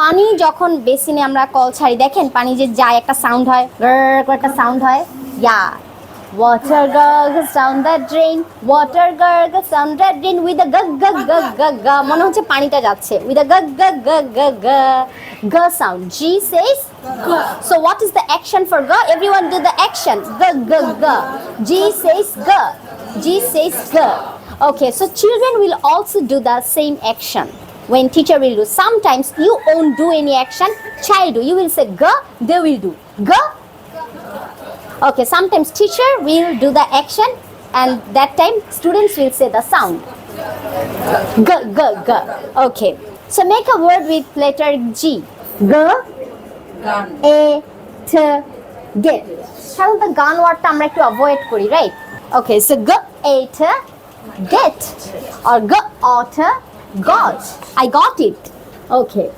পানি যখন বেসিনে আমরা কল ছাড়ি দেখেন পানি যে যায় একটা সাউন্ড হয় করে একটা সাউন্ড হয় ইয়া water gurgles down the drain water gurgles down the drain with a gug gug gug gug gug মনে হচ্ছে পানিটা যাচ্ছে with a gug gug gug gug g sound G says g. So what is the action for g? Everyone do the action g g g. G says g. G says g. Okay, so children will also do the same action when teacher will do. Sometimes you won't do any action, child do. You will say g, they will do g. Okay, sometimes teacher will do the action and that time students will say the sound g g g. Okay, so make a word with letter G. G a t get. সাধারণত গান ওয়ার্ডটা আমরা একটু avoid করি, right? Okay, so g a t get or g o t got. I got it. Okay.